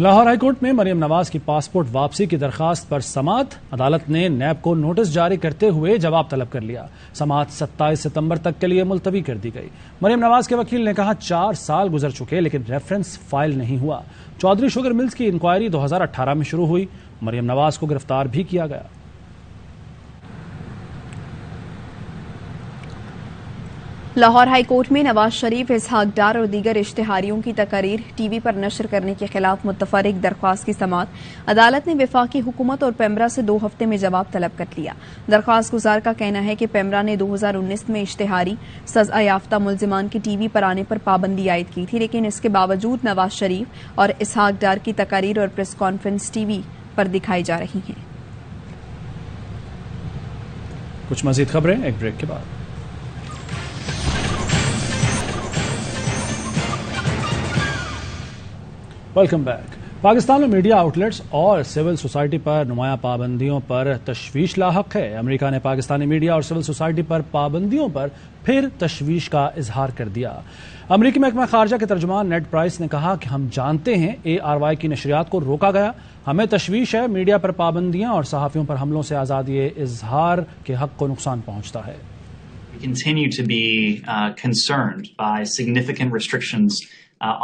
Lahore high court میں مریم نواز کی passport واپسی کی درخواست پر سماعت، عدالت نے نیب کو نوٹس جاری کرتے ہوئے جواب طلب کر لیا۔ سماعت 27 ستمبر تک کے لیے ملتوی کر دی گئی۔ مریم نواز کے وکیل نے کہا 4 سال گزر چکے لیکن ریفرنس فائل نہیں ہوا۔ چودھری شوگر ملز کی انکوائری 2018 میں شروع ہوئی، مریم نواز کو گرفتار بھی کیا گیا۔ لاہور ہائی کورٹ میں نواز شریف، اسحاق ڈار اور دیگر اشتہاریوں کی تقاریر ٹی وی پر نشر کرنے کے خلاف متفرق درخواست کی سماعت، عدالت نے وفاقی حکومت اور پیمرا سے 2 ہفتے میں جواب طلب کر لیا۔ درخواست گزار کا کہنا ہے کہ پیمرا نے 2019 میں اشتہاری سزا یافتہ ملزمان کی ٹی وی پر آنے پر پابندی عائد کی تھی، لیکن اس کے باوجود نواز شریف اور اسحاق ڈار کی تقاریر اور پریس کانفرنس ٹی وی پر دکھائی جا رہی ہیں۔ کچھ مزید خبریں ایک بریک کے بعد۔ Welcome back. پاکستان میں میڈیا آؤٹ لیٹس اور سول سوسائٹی پر نمایاں پابندیوں پر تشویش لاحق ہے۔ امریکہ نے پاکستانی میڈیا اور سول سوسائٹی پر پابندیوں پر پھر تشویش کا اظہار کر دیا۔ امریکی محکمہ خارجہ کے ترجمان نیڈ پرائس نے کہا کہ ہم جانتے ہیں ARY کی نشریات کو روکا گیا، ہمیں تشویش ہے میڈیا پر پابندیاں اور صحافیوں پر حملوں سے آزادی اظہار کے حق کو نقصان پہنچتا ہے۔ We continue to be concerned by significant restrictions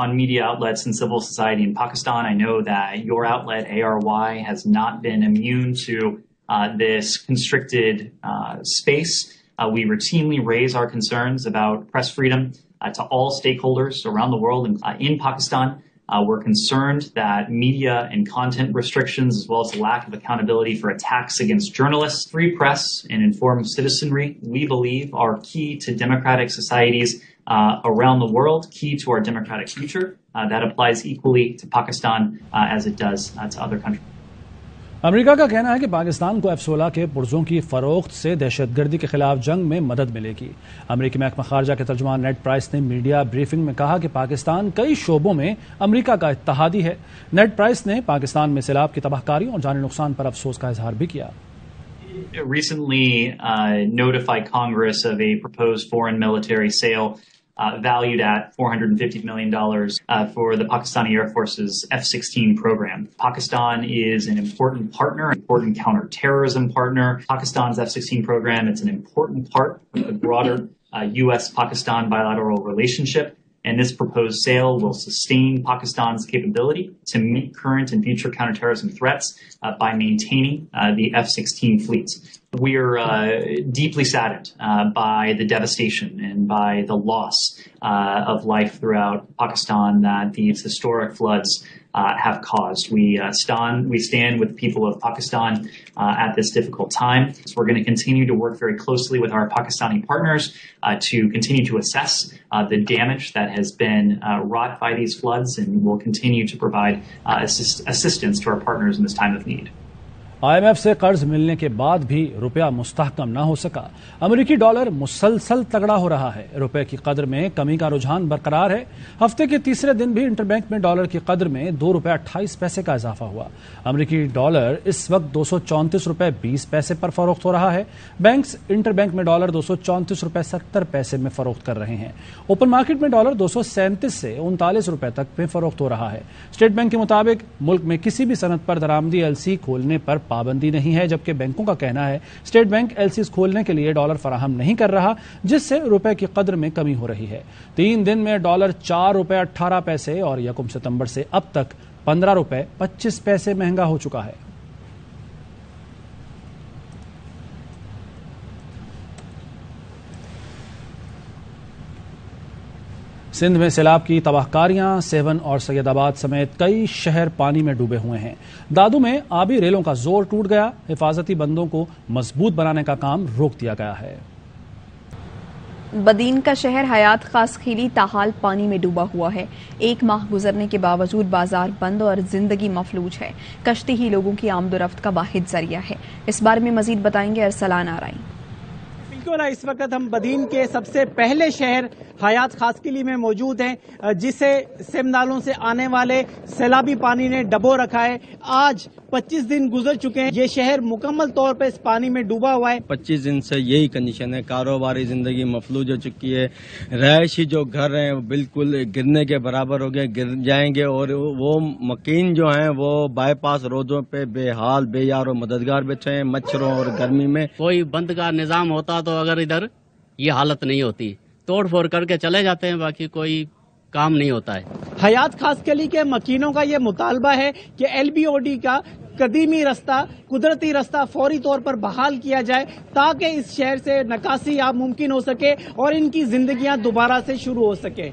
on media outlets and civil society in Pakistan. I know that your outlet, ARY, has not been immune to this constricted space. We routinely raise our concerns about press freedom to all stakeholders around the world. In Pakistan, we're concerned that media and content restrictions, as well as the lack of accountability for attacks against journalists, free press, and informed citizenry, we believe are key to democratic societies around the world, key to our democratic future. That applies equally to Pakistan as it does to other countries. امریکہ کا کہنا ہے کہ پاکستان کو F-16 کے پرزوں کی فروخت سے دہشت گردی کے خلاف جنگ میں مدد ملے گی۔ امریکی محکمہ خارجہ کے ترجمان نیڈ پرائس نے میڈیا بریفنگ میں کہا کہ پاکستان کئی شعبوں میں امریکہ کا اتحادی ہے۔ نیڈ پرائس نے پاکستان میں سیلاب کی تباہ کاری اور جانی نقصان پر افسوس کا اظہار بھی کیا۔ Recently notified Congress of a proposed foreign military sale valued at $450 million for the Pakistani Air Force's F-16 program. Pakistan is an important partner, an important counterterrorism partner. Pakistan's F-16 program, it's an important part of the broader U.S.-Pakistan bilateral relationship. And this proposed sale will sustain Pakistan's capability to meet current and future counterterrorism threats by maintaining the F-16 fleets. We are deeply saddened by the devastation and by the loss of life throughout Pakistan that these historic floods have caused. We stand with the people of Pakistan at this difficult time. So we're going to continue to work very closely with our Pakistani partners to continue to assess the damage that has been wrought by these floods, and we'll continue to provide assistance to our partners in this time of need. IMF سے قرض ملنے کے بعد بھی روپیہ مستحکم نہ ہو سکا۔ امریکی ڈالر مسلسل تگڑا ہو رہا ہے، روپے کی قدر میں کمی کا رجحان برقرار ہے۔ ہفتے کے تیسرے دن بھی انٹر بینک میں ڈالر کی قدر میں $2.28 کا اضافہ ہوا۔ امریکی ڈالر اس وقت $234.20 پر فروخت ہو رہا ہے۔ بینکس انٹر بینک میں ڈالر $234.70 میں فروخت کر رہے ہیں۔ اوپن مارکیٹ میں ڈالر $237 سے $39 تک میں فروخت ہو رہا ہے۔ اسٹیٹ بینک کے مطابق ملک میں کسی بھی صنعت پر درآمدی LC کھولنے پر پابندی نہیں ہے، جبکہ بینکوں کا کہنا ہے اسٹیٹ بینک LCs کھولنے کے لیے ڈالر فراہم نہیں کر رہا، جس سے روپے کی قدر میں کمی ہو رہی ہے۔ 3 دن میں ڈالر $4.18 اور 1 ستمبر سے اب تک $15.25 مہنگا ہو چکا ہے۔ سندھ میں سیلاب کی تباہ کاریاں، سیون اور سید آباد سمیت کئی شہر پانی میں ڈوبے ہوئے ہیں۔ دادو میں آبی ریلوں کا زور ٹوٹ گیا، حفاظتی بندوں کو مضبوط بنانے کا کام روک دیا گیا ہے۔ بدین کا شہر حیات خاص خیلی تاحال پانی میں ڈوبا ہوا ہے۔ 1 ماہ گزرنے کے باوجود بازار بند اور زندگی مفلوج ہے۔ کشتی ہی لوگوں کی آمد و رفت کا واحد ذریعہ ہے۔ اس بارے میں مزید بتائیں گے ارسلان آرائیں۔ بالکل اس وقت ہم بدین کے سب سے پہلے شہر حیات خاص قلی میں موجود ہیں جسے سم نالوں سے آنے والے سیلابی پانی نے ڈبو رکھا ہے. آج 25 دن گزر چکے ہیں, یہ شہر مکمل طور پہ اس پانی میں ڈوبا ہوا ہے. 25 دن سے یہی کنڈیشن ہے, کاروباری زندگی مفلوج ہو چکی ہے, رہائشی جو گھر ہیں وہ بالکل گرنے کے برابر ہو گئے, گر جائیں گے, اور وہ مکین جو ہیں وہ بائی پاس روڈوں پہ بے حال بے یار و مددگار بیٹھے ہیں مچھروں اور گرمی میں. کوئی بند کا نظام ہوتا تو اگر ادھر یہ حالت نہیں ہوتی, توڑ پھوڑ کر کے چلے جاتے ہیں, باقی کوئی کام نہیں ہوتا ہے. حیات خاص قلی کے مکینوں کا یہ مطالبہ ہے کہ LBOD کا قدیمی رستہ, قدرتی رستہ فوری طور پر بحال کیا جائے تاکہ اس شہر سے نکاسی آپ ممکن ہو سکے اور ان کی زندگیاں دوبارہ سے شروع ہو سکے.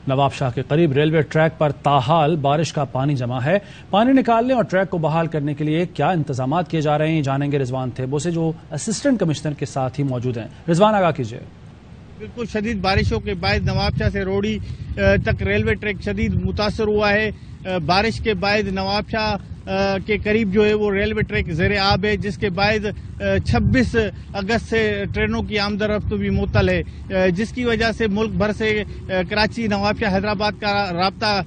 نواب شاہ کے قریب ریلوے ٹریک پر تاحال بارش کا پانی جمع ہے. پانی نکالنے اور ٹریک کو بحال کرنے کے لیے کیا انتظامات کیے جا رہے ہیں, جانیں گے رضوان تھیبو سے جو اسسٹنٹ کمشنر کے ساتھ ہی موجود ہیں. رضوان, آگاہ کیجیے. بالکل شدید بارشوں کے باعث نواب شاہ سے روڑی تک ریلوے ٹریک شدید متاثر ہوا ہے. بارش کے باعث نواب شاہ کے قریب جو ہے وہ ریلوے ٹریک زیر آب ہے, جس کے باعث 26 اگست سے ٹرینوں کی آمد و رفت بھی معطل ہے, جس کی وجہ سے ملک بھر سے کراچی, نواب شاہ, حیدرآباد کا رابطہ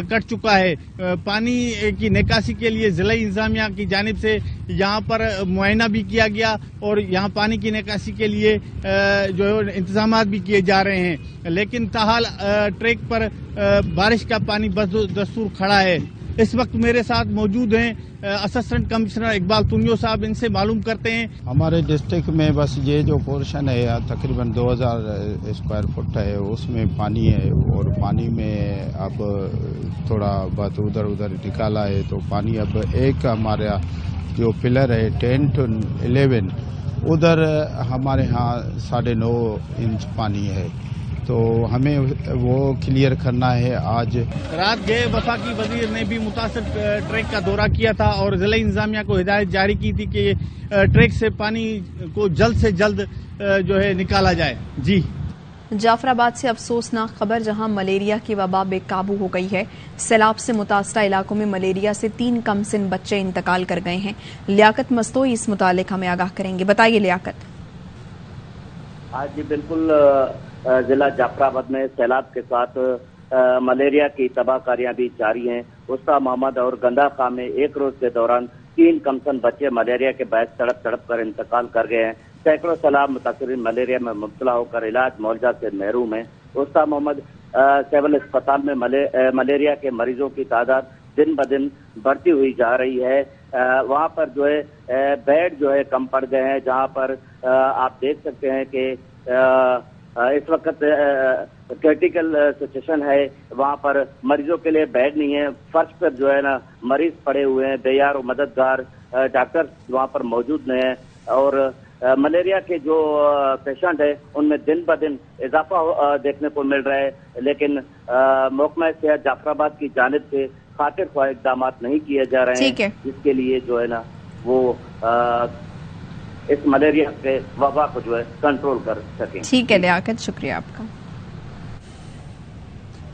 کٹ چکا ہے. پانی کی نکاسی کے لیے ضلعی انتظامیہ کی جانب سے یہاں پر معائنہ بھی کیا گیا اور یہاں پانی کی نکاسی کے لیے جو ہے انتظامات بھی کیے جا رہے ہیں, لیکن تاحال ٹریک پر بارش کا پانی بس دستور کھڑا ہے. اس وقت میرے ساتھ موجود ہیں اسسٹنٹ کمشنر اقبال تنیو صاحب, ان سے معلوم کرتے ہیں. ہمارے ڈسٹرکٹ میں بس یہ جو پورشن ہے تقریباً 2000 اسکوائر فٹ ہے, اس میں پانی ہے, اور پانی میں اب تھوڑا بہت ادھر نکالا ہے, تو پانی اب ایک ہمارا جو پلر ہے 10 to 11 ادھر ہمارے ہاں 9.5 انچ پانی ہے, تو ہمیں وہ کلیئر کرنا ہے. آج رات گئے وفاقی وزیر نے بھی متاثر ٹریک کا دورہ کیا تھا اور ضلع انتظامیہ کو ہدایت جاری کی تھی کہ ٹریک سے پانی کو جلد سے جلد جو ہے نکالا جائے. جی, جعفر آباد سے افسوسناک خبر, جہاں ملیریا کی وبا بے قابو ہو گئی ہے. سیلاب سے متاثرہ علاقوں میں ملیریا سے 3 کم سن بچے انتقال کر گئے ہیں. لیاقت مستوئی اس متعلق ہمیں آگاہ کریں گے. بتائیے لیاقت. آج بالکل ضلع جعفر آباد میں سیلاب کے ساتھ ملیریا کی تباہ کاریاں بھی جاری ہیں. وسطی محمد اور گندہ خاں میں ایک روز کے دوران 3 کمسن بچے ملیریا کے باعث تڑپ کر انتقال کر گئے ہیں. سینکڑوں سیلاب متاثرین ملیریا میں مبتلا ہو کر علاج معالجہ سے محروم ہیں. وسطی محمد سول اسپتال میں ملیریا کے مریضوں کی تعداد دن بدن بڑھتی ہوئی جا رہی ہے. وہاں پر جو ہے بیڈ جو ہے کم پڑ گئے ہیں, جہاں پر آپ دیکھ سکتے ہیں کہ اس وقت کرٹیکل سچویشن ہے. وہاں پر مریضوں کے لیے بیڈ نہیں ہے, فرش پر جو ہے نا مریض پڑے ہوئے ہیں, بے یار و مددگار ڈاکٹر وہاں پر موجود نہیں ہیں, اور ملیریا کے جو پیشنٹ ہیں ان میں دن بدن اضافہ دیکھنے کو مل رہا ہے. لیکن محکمہ صحت جعفر آباد کی جانب سے خاطر خواہ اقدامات نہیں کیے جا رہے ہیں, جس کے لیے جو ہے نا وہ اس ملیریا کے وبا کو جو ہے کنٹرول کر سکیں. ٹھیک ہے لیاقت, شکریہ آپ کا.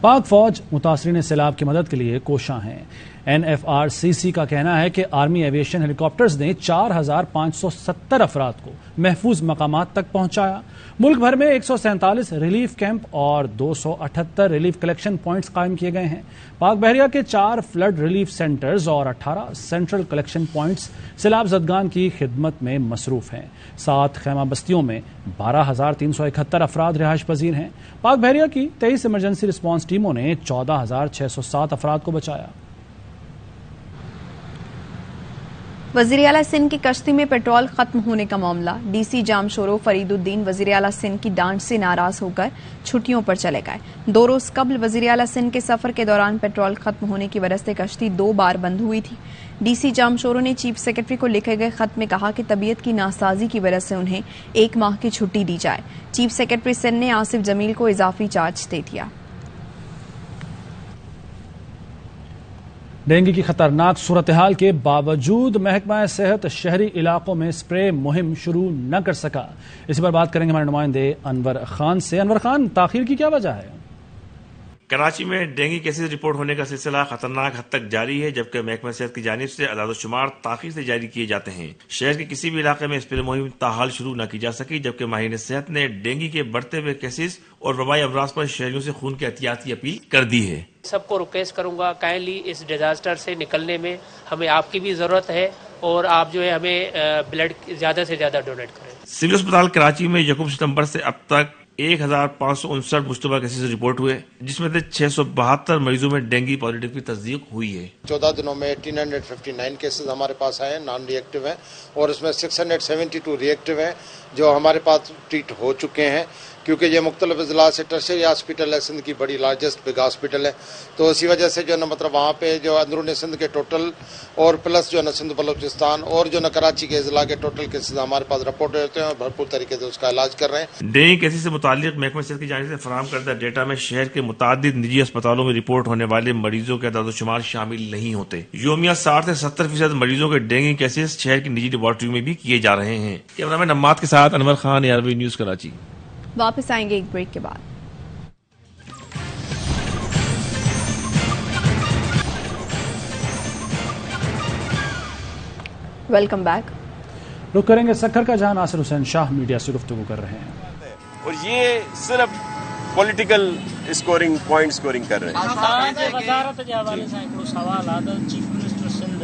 پاک فوج متاثرین سیلاب کی مدد کے لیے کوشاں ہیں. NFRCC کا کہنا ہے کہ آرمی ایویشن ہیلی کاپٹرز نے 4570 افراد کو محفوظ مقامات تک پہنچایا. ملک بھر میں 147 ریلیف کیمپ اور 278 ریلیف کلیکشن پوائنٹس قائم کیے گئے ہیں. پاک بحریہ کے 4 فلڈ ریلیف سینٹرز اور 18 سینٹرل کلیکشن پوائنٹس سیلاب زدگان کی خدمت میں مصروف ہیں. 7 خیمہ بستیوں میں 12371 افراد رہائش پذیر ہیں. پاک بحریہ کی 23 ایمرجنسی رسپانس ٹیموں نے 14607 افراد کو بچایا. وزیراعلی سندھ کی کشتی میں پیٹرول ختم ہونے کا معاملہ. ڈی سی جامشورو فرید الدین وزیراعلی سندھ کی ڈانٹ سے ناراض ہو کر چھٹیوں پر چلے گئے. 2 روز قبل وزیراعلی سندھ کے سفر کے دوران پیٹرول ختم ہونے کی وجہ سے کشتی 2 بار بند ہوئی تھی. ڈی سی جامشورو نے چیف سیکرٹری کو لکھے گئے خط میں کہا کہ طبیعت کی ناسازی کی وجہ سے انہیں 1 ماہ کی چھٹی دی جائے. چیف سیکرٹری سندھ نے آصف جمیل کو اضافی چارج دے دیا. ڈینگی کی خطرناک صورتحال کے باوجود محکمہ صحت شہری علاقوں میں اسپرے مہم شروع نہ کر سکا. اسی پر بات کریں گے ہمارے نمائندے انور خان سے. انور خان, تاخیر کی کیا وجہ ہے؟ کراچی میں ڈینگی کیسز رپورٹ ہونے کا سلسلہ خطرناک حد تک جاری ہے، جبکہ محکمہ صحت کی جانب سے اعداد و شمار تاخیر سے جاری کیے جاتے ہیں۔ شہر کے کسی بھی علاقے میں اسپرے مہم تاحال شروع نہ کی جا سکی، جبکہ ماہرین صحت نے ڈینگی کے بڑھتے ہوئے کیسز اور وبائی امراض پر شہریوں سے خون کی احتیاط کی اپیل کر دی ہے۔ سب کو ریکویسٹ کروں گا کائنڈلی اس ڈیزاسٹر سے نکلنے میں ہمیں آپ کی بھی ضرورت ہے، اور آپ جو ہے ہمیں بلڈ زیادہ سے زیادہ ڈونیٹ کریں۔ سول اسپتال کراچی میں 1 ستمبر سے اب تک 1559 مشتبہ کیسز رپورٹ ہوئے، جس میں سے 672 مریضوں میں ڈینگی پازیٹیو کی تصدیق ہوئی ہے۔ 14 دنوں میں 1859 کیسز ہمارے پاس آئے ہیں، نان ری ایکٹیو ہیں، اور اس میں 672 ری ایکٹیو ہیں جو ہمارے پاس ٹریٹ ہو چکے ہیں، کیونکہ یہ مختلف اضلاع سے ٹرشری ہاسپٹل ہے، سندھ کی بڑی لارجسٹ بگ ہاسپٹل ہے، تو اسی وجہ سے جو ہے نا مطلب وہاں پہ جو اندرون سندھ کے ٹوٹل اور پلس جو ہے نا سندھ بلوچستان اور جو نا کراچی کے اضلاع کے ٹوٹل کیسز ہمارے پاس رپورٹ ہوتے ہیں اور بھرپور طریقے سے اس کا علاج کر رہے ہیں۔ ڈینگی کیسز سے متعلق محکمہ صحت کی جانب سے فراہم کردہ ڈیٹا میں شہر کے متعدد نجی اسپتالوں میں رپورٹ ہونے والے مریضوں کے اعداد و شمار شامل نہیں ہوتے۔ یومیہ 60 سے 70% مریضوں کے ڈینگی کیسز شہر کی نجی لیبارٹری میں بھی کیے جا رہے ہیں۔ کیمرہ مین نماد کے ساتھ انور خان، ARV نیوز کراچی۔ واپس آئیں گے ایک بریک کے بعد۔ Welcome back. رخ کریں گے سکھر کا، جہاں ناصر حسین شاہ میڈیا سے گفتگو کر رہے ہیں، اور یہ صرف پولیٹیکل اسکورنگ پوائنٹ اسکورنگ کر رہے ہیں۔ وزارت کے حوالے سے ایک سوال ہے، چیف منسٹر سندھ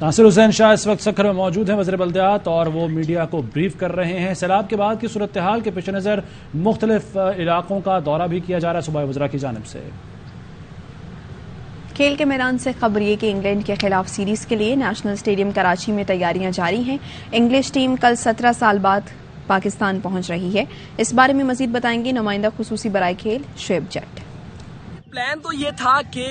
ناصر حسین شاہ اس وقت سکھر میں موجود ہیں، وزیر بلدیات، اور وہ میڈیا کو بریف کر رہے ہیں۔ سیلاب کے بعد کی صورتحال کے پیش نظر مختلف علاقوں کا دورہ بھی کیا جا رہا ہے صوبائی وزراء کی جانب سے۔ کھیل کے میدان سے خبر یہ کہ انگلینڈ کے خلاف سیریز کے لیے نیشنل اسٹیڈیم کراچی میں تیاریاں جاری ہیں۔ انگلش ٹیم کل 17 سال بعد پاکستان پہنچ رہی ہے۔ اس بارے میں مزید بتائیں گے نمائندہ خصوصی برائے کھیل شعیب جٹ۔ پلان تو یہ تھا کہ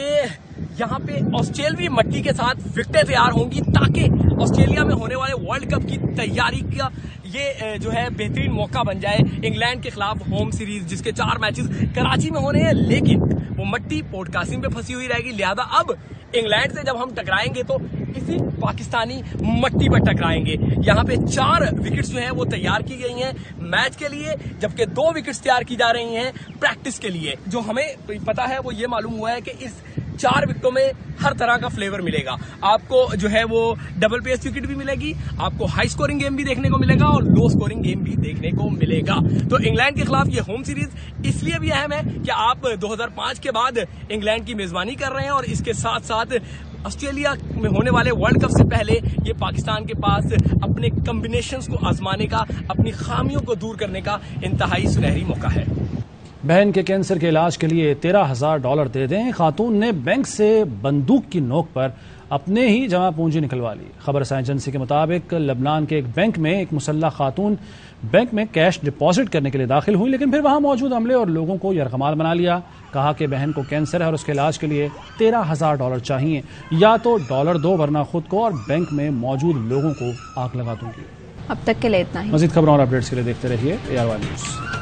یہاں پہ آسٹریلوی مٹی کے ساتھ وکٹیں تیار ہوں گی تاکہ آسٹریلیا میں ہونے والے ورلڈ کپ کی تیاری کا یہ جو ہے بہترین موقع بن جائے انگلینڈ کے خلاف ہوم سیریز، جس کے 4 میچز کراچی میں ہونے ہیں، لیکن وہ مٹی پورٹ قاسم پہ پھنسی ہوئی رہے گی، لہذا اب انگلینڈ سے جب ہم ٹکرائیں گے تو اسی پاکستانی مٹی پر ٹکرائیں گے۔ یہاں پہ 4 وکٹس جو ہیں وہ تیار کی گئی ہیں میچ کے لیے، جبکہ 2 وکٹس تیار کی جا رہی ہیں پریکٹس کے لیے۔ جو ہمیں پتا ہے وہ یہ معلوم ہوا ہے کہ اس 4 وکٹوں میں ہر طرح کا فلیور ملے گا، آپ کو جو ہے وہ ڈبل پیس وکٹ بھی ملے گی، آپ کو ہائی سکورنگ گیم بھی دیکھنے کو ملے گا اور لو سکورنگ گیم بھی دیکھنے کو ملے گا۔ تو انگلینڈ کے خلاف یہ ہوم سیریز اس لیے بھی اہم ہے کہ آپ 2005 کے بعد انگلینڈ کی میزبانی کر رہے ہیں، اور اس کے ساتھ ساتھ آسٹریلیا میں ہونے والے ورلڈ کپ سے پہلے یہ پاکستان کے پاس اپنے کمبینیشنز کو آزمانے کا، اپنی خامیوں کو دور کرنے کا انتہائی سنہری موقع ہے۔ بہن کے کینسر کے علاج کے لیے $13,000 دے دیں، خاتون نے بینک سے بندوق کی نوک پر اپنے ہی جمع پونجی نکلوا لی۔ خبر رساں ایجنسی کے مطابق لبنان کے ایک بینک میں ایک مسلح خاتون بینک میں کیش ڈپازٹ کرنے کے لیے داخل ہوئی، لیکن پھر وہاں موجود عملے اور لوگوں کو یرغمال بنا لیا۔ کہا کہ بہن کو کینسر ہے اور اس کے علاج کے لیے $13,000 چاہیے، یا تو ڈالر دو ورنہ خود کو اور بینک میں موجود لوگوں کو آگ لگا دوں گی۔ اب تک کے لیے اتنا ہی۔ مزید خبروں اور اپڈیٹس کے لیے دیکھتے رہیے ARY نیوز۔